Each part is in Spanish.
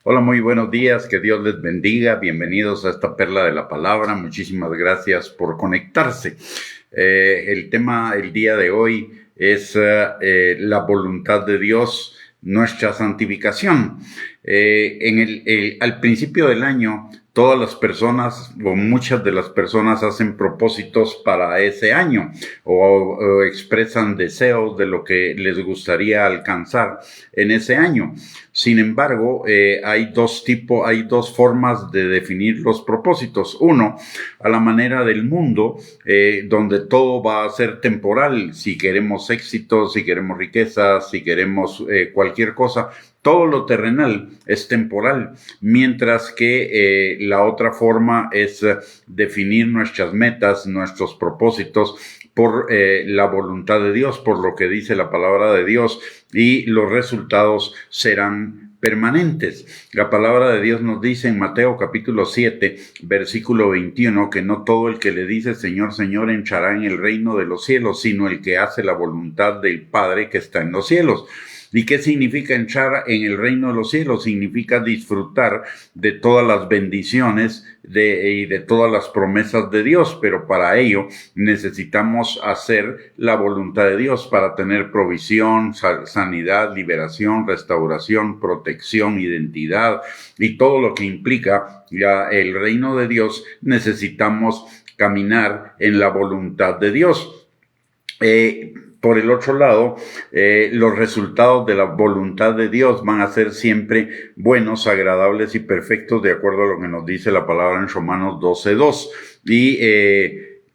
Hola, muy buenos días, que Dios les bendiga, bienvenidos a esta perla de la palabra, muchísimas gracias por conectarse. El tema el día de hoy es la voluntad de Dios, nuestra santificación. Al principio del año, todas las personas o muchas de las personas hacen propósitos para ese año o expresan deseos de lo que les gustaría alcanzar en ese año. Sin embargo, hay dos formas de definir los propósitos. Uno, a la manera del mundo, donde todo va a ser temporal. Si queremos éxito, si queremos riqueza, si queremos cualquier cosa, todo lo terrenal es temporal, mientras que la otra forma es definir nuestras metas, nuestros propósitos por la voluntad de Dios, por lo que dice la palabra de Dios, y los resultados serán permanentes. La palabra de Dios nos dice en Mateo capítulo 7, versículo 21, que no todo el que le dice Señor, Señor entrará en el reino de los cielos, sino el que hace la voluntad del Padre que está en los cielos. ¿Y qué significa entrar en el reino de los cielos? Significa disfrutar de todas las bendiciones y de todas las promesas de Dios, pero para ello necesitamos hacer la voluntad de Dios para tener provisión, sanidad, liberación, restauración, protección, identidad y todo lo que implica el reino de Dios. Necesitamos caminar en la voluntad de Dios. Por el otro lado, los resultados de la voluntad de Dios van a ser siempre buenos, agradables y perfectos, de acuerdo a lo que nos dice la palabra en Romanos 12:2.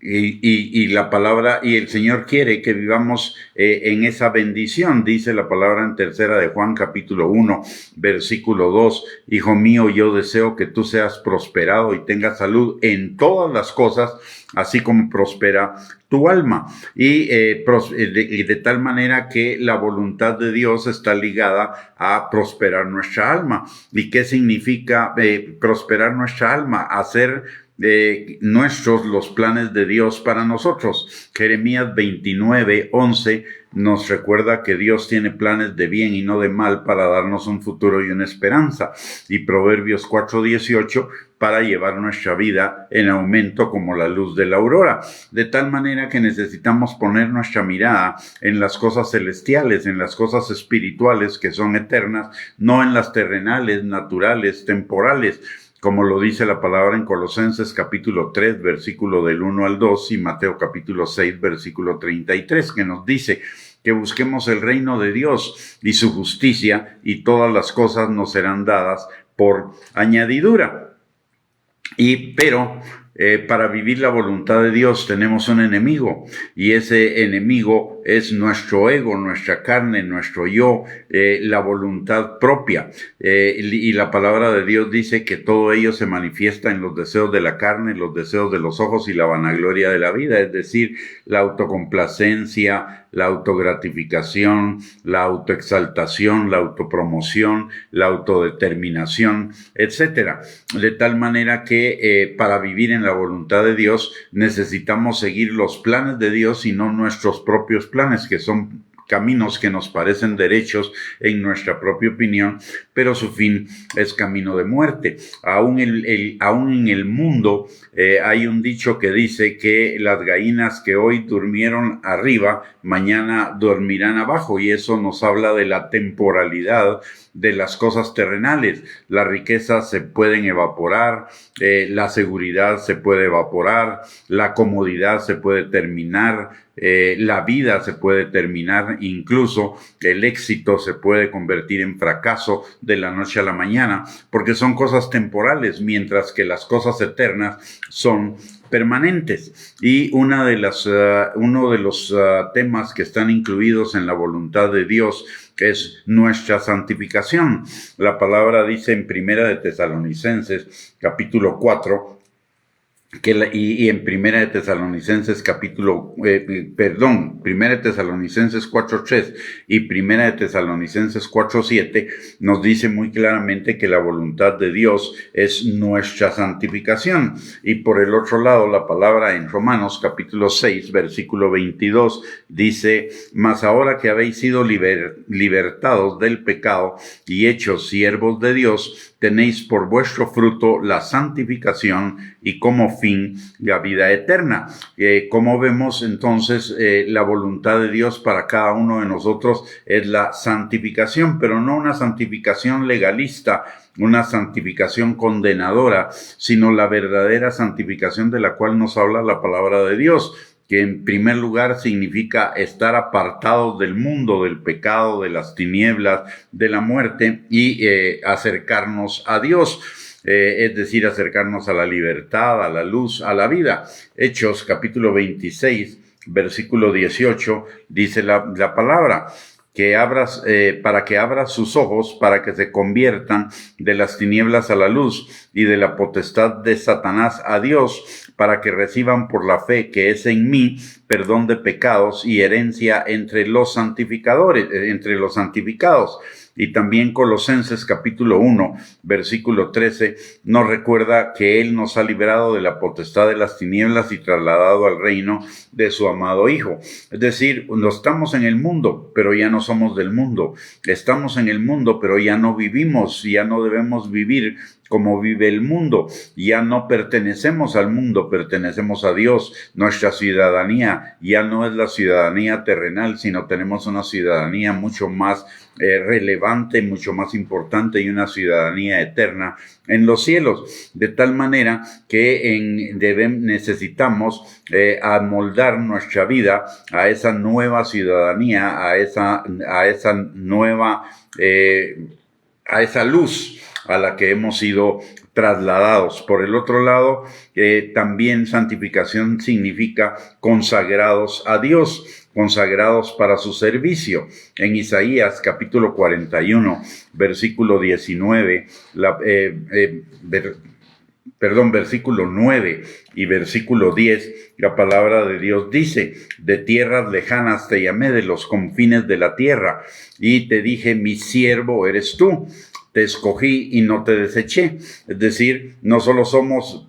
Y la palabra, y el Señor quiere que vivamos en esa bendición, dice la palabra en tercera de Juan capítulo 1, versículo 2, Hijo mío, yo deseo que tú seas prosperado y tengas salud en todas las cosas, así como prospera tu alma. Y de tal manera que la voluntad de Dios está ligada a prosperar nuestra alma. ¿Y qué significa prosperar nuestra alma? Hacer nuestros los planes de Dios para nosotros. Jeremías 29:11 nos recuerda que Dios tiene planes de bien y no de mal para darnos un futuro y una esperanza. Y Proverbios 4:18 para llevar nuestra vida en aumento como la luz de la aurora. De tal manera que necesitamos poner nuestra mirada en las cosas celestiales, en las cosas espirituales que son eternas, no en las terrenales, naturales, temporales, como lo dice la palabra en Colosenses capítulo 3, versículo del 1 al 2, y Mateo capítulo 6, versículo 33, que nos dice que busquemos el reino de Dios y su justicia, y todas las cosas nos serán dadas por añadidura. Pero para vivir la voluntad de Dios tenemos un enemigo, y ese enemigo es nuestro ego, nuestra carne, nuestro yo, la voluntad propia. Y la palabra de Dios dice que todo ello se manifiesta en los deseos de la carne, los deseos de los ojos y la vanagloria de la vida, es decir, la autocomplacencia, la autogratificación, la autoexaltación, la autopromoción, la autodeterminación, etcétera. De tal manera que para vivir en la voluntad de Dios necesitamos seguir los planes de Dios y no nuestros propios planes, que son caminos que nos parecen derechos en nuestra propia opinión, pero su fin es camino de muerte. Aún en el mundo hay un dicho que dice que las gallinas que hoy durmieron arriba, mañana dormirán abajo, y eso nos habla de la temporalidad de las cosas terrenales. Las riquezas se pueden evaporar, la seguridad se puede evaporar, la comodidad se puede terminar, la vida se puede terminar, incluso el éxito se puede convertir en fracaso de la noche a la mañana, porque son cosas temporales, mientras que las cosas eternas son permanentes. Y uno de los temas que están incluidos en la voluntad de Dios es nuestra santificación. La palabra dice en Primera de Tesalonicenses capítulo 4, y en Primera de Tesalonicenses Primera de Tesalonicenses 4:3 y Primera de Tesalonicenses 4:7 nos dice muy claramente que la voluntad de Dios es nuestra santificación. Y por el otro lado, la palabra en Romanos capítulo 6, versículo 22 dice: mas ahora que habéis sido libertados del pecado y hechos siervos de Dios, tenéis por vuestro fruto la santificación y como fin la vida eterna. Como vemos entonces, la voluntad de Dios para cada uno de nosotros es la santificación, pero no una santificación legalista, una santificación condenadora, sino la verdadera santificación de la cual nos habla la palabra de Dios, que en primer lugar significa estar apartados del mundo, del pecado, de las tinieblas, de la muerte y acercarnos a Dios. Es decir, acercarnos a la libertad, a la luz, a la vida. Hechos capítulo 26, versículo 18, dice la palabra, que abras, para que abra sus ojos, para que se conviertan de las tinieblas a la luz y de la potestad de Satanás a Dios, para que reciban por la fe que es en mí perdón de pecados y herencia entre los santificadores, entre los santificados. Y también Colosenses capítulo 1, versículo 13, nos recuerda que Él nos ha liberado de la potestad de las tinieblas y trasladado al reino de su amado Hijo. Es decir, no estamos en el mundo, pero ya no somos del mundo. Estamos en el mundo, pero ya no vivimos, ya no debemos vivir como vive el mundo. Ya no pertenecemos al mundo, pertenecemos a Dios. Nuestra ciudadanía ya no es la ciudadanía terrenal, sino tenemos una ciudadanía mucho más relevante, mucho más importante, y una ciudadanía eterna en los cielos, de tal manera que necesitamos amoldar nuestra vida a esa nueva ciudadanía, a esa nueva, a esa luz a la que hemos sido trasladados. Por el otro lado, también santificación significa consagrados a Dios, consagrados para su servicio. En Isaías capítulo 41, versículo 19, versículo 9 y versículo 10, la palabra de Dios dice: de tierras lejanas te llamé, de los confines de la tierra, y te dije, mi siervo eres tú. Te escogí y no te deseché. Es decir, no solo somos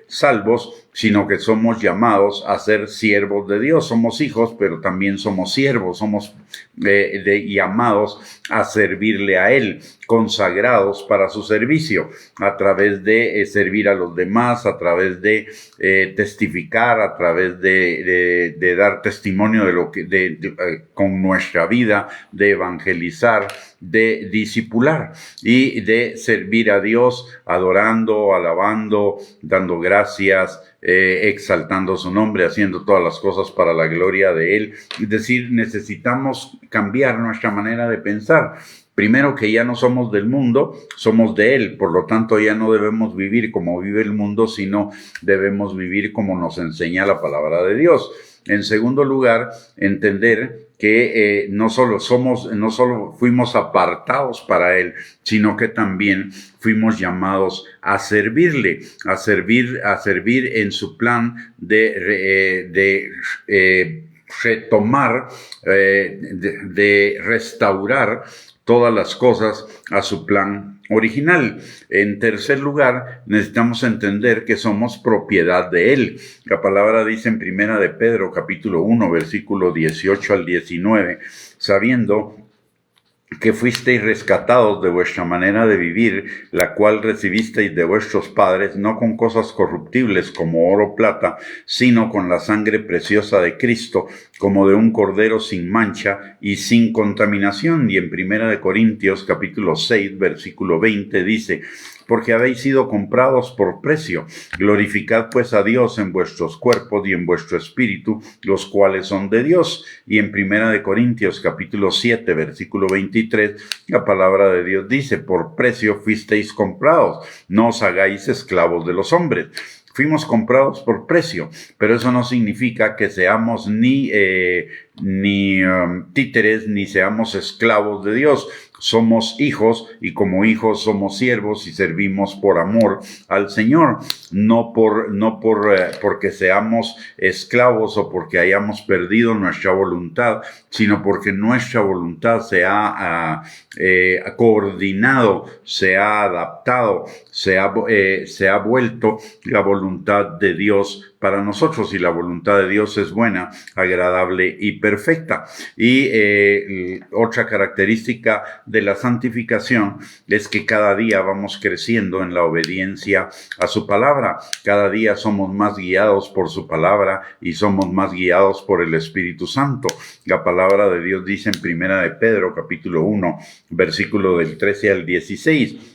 salvos, sino que somos llamados a ser siervos de Dios. Somos hijos, pero también somos siervos, somos llamados a servirle a Él, consagrados para su servicio, a través de servir a los demás, a través de testificar, a través de dar testimonio de lo que con nuestra vida, de evangelizar, de discipular y de servir a Dios, adorando, alabando, dando gracias, exaltando su nombre, haciendo todas las cosas para la gloria de Él. Es decir, necesitamos cambiar nuestra manera de pensar. Primero, que ya no somos del mundo, somos de Él. Por lo tanto, ya no debemos vivir como vive el mundo, sino debemos vivir como nos enseña la palabra de Dios. En segundo lugar, entender que no solo fuimos apartados para Él, sino que también fuimos llamados a servirle, a servir en su plan de retomar, de restaurar todas las cosas a su plan original. En tercer lugar, necesitamos entender que somos propiedad de Él. La palabra dice en Primera de Pedro, capítulo 1, versículo 18 al 19, sabiendo que fuisteis rescatados de vuestra manera de vivir, la cual recibisteis de vuestros padres, no con cosas corruptibles como oro o plata, sino con la sangre preciosa de Cristo, como de un cordero sin mancha y sin contaminación. Y en Primera de Corintios, capítulo 6, versículo 20, dice: porque habéis sido comprados por precio. Glorificad pues a Dios en vuestros cuerpos y en vuestro espíritu, los cuales son de Dios. Y en Primera de Corintios, capítulo 7, versículo 23, la palabra de Dios dice: por precio fuisteis comprados, no os hagáis esclavos de los hombres. Fuimos comprados por precio, pero eso no significa que seamos ni títeres, ni seamos esclavos de Dios. Somos hijos, y como hijos somos siervos y servimos por amor al Señor, no porque seamos esclavos o porque hayamos perdido nuestra voluntad, sino porque nuestra voluntad se ha coordinado, se ha adaptado, se ha vuelto la voluntad de Dios para nosotros, y la voluntad de Dios es buena, agradable y perfecta. Y otra característica de la santificación es que cada día vamos creciendo en la obediencia a su palabra. Cada día somos más guiados por su palabra y somos más guiados por el Espíritu Santo. La palabra de Dios dice en Primera de Pedro, capítulo 1, versículo del 13 al 16.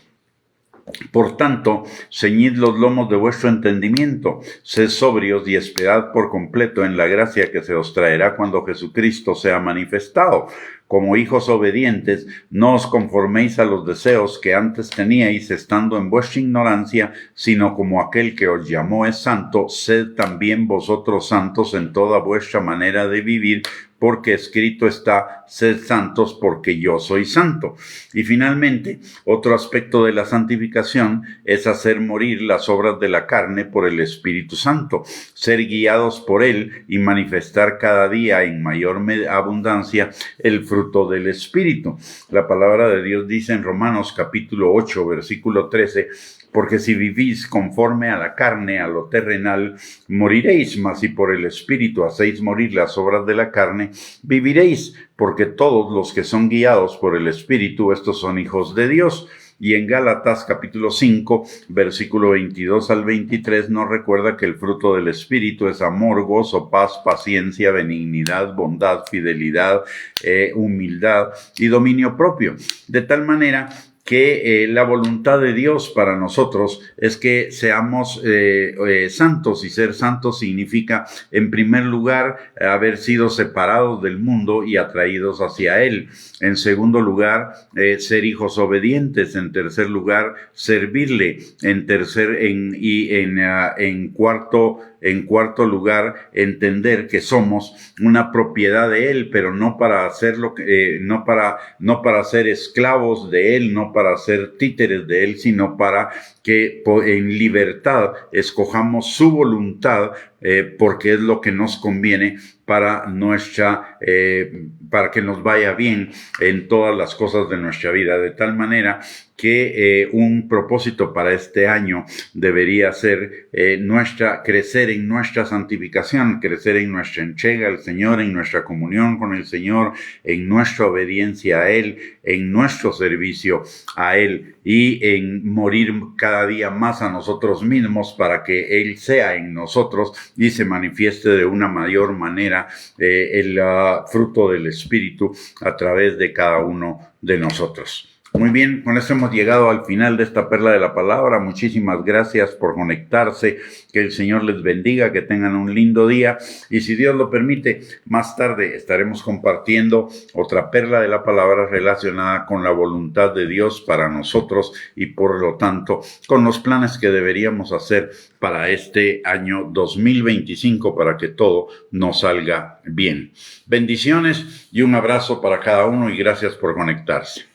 Por tanto, ceñid los lomos de vuestro entendimiento, sed sobrios y esperad por completo en la gracia que se os traerá cuando Jesucristo sea manifestado. Como hijos obedientes, no os conforméis a los deseos que antes teníais estando en vuestra ignorancia, sino como aquel que os llamó es santo, sed también vosotros santos en toda vuestra manera de vivir, porque escrito está, sed santos porque yo soy santo. Y finalmente, otro aspecto de la santificación es hacer morir las obras de la carne por el Espíritu Santo, ser guiados por él y manifestar cada día en mayor abundancia el fruto del Espíritu. La palabra de Dios dice en Romanos capítulo 8, versículo 13, porque si vivís conforme a la carne, a lo terrenal, moriréis, mas si por el Espíritu hacéis morir las obras de la carne, viviréis, porque todos los que son guiados por el Espíritu, estos son hijos de Dios. Y en Gálatas capítulo 5, versículo 22 al 23 nos recuerda que el fruto del Espíritu es amor, gozo, paz, paciencia, benignidad, bondad, fidelidad, humildad y dominio propio. De tal manera que la voluntad de Dios para nosotros es que seamos santos, y ser santos significa, en primer lugar, haber sido separados del mundo y atraídos hacia Él. En segundo lugar, ser hijos obedientes. En tercer lugar, servirle. En cuarto lugar, entender que somos una propiedad de Él, pero no para hacerlo, no para ser esclavos de Él, no para ser títeres de Él, sino para que en libertad escojamos su voluntad, porque es lo que nos conviene para que nos vaya bien en todas las cosas de nuestra vida. De tal manera que un propósito para este año debería ser crecer en nuestra santificación, crecer en nuestra entrega al Señor, en nuestra comunión con el Señor, en nuestra obediencia a Él, en nuestro servicio a Él, y en morir cada día más a nosotros mismos para que Él sea en nosotros y se manifieste de una mayor manera el fruto del Espíritu a través de cada uno de nosotros. Muy bien, con esto hemos llegado al final de esta perla de la palabra. Muchísimas gracias por conectarse. Que el Señor les bendiga, que tengan un lindo día. Y si Dios lo permite, más tarde estaremos compartiendo otra perla de la palabra relacionada con la voluntad de Dios para nosotros y por lo tanto con los planes que deberíamos hacer para este año 2025 para que todo nos salga bien. Bendiciones y un abrazo para cada uno y gracias por conectarse.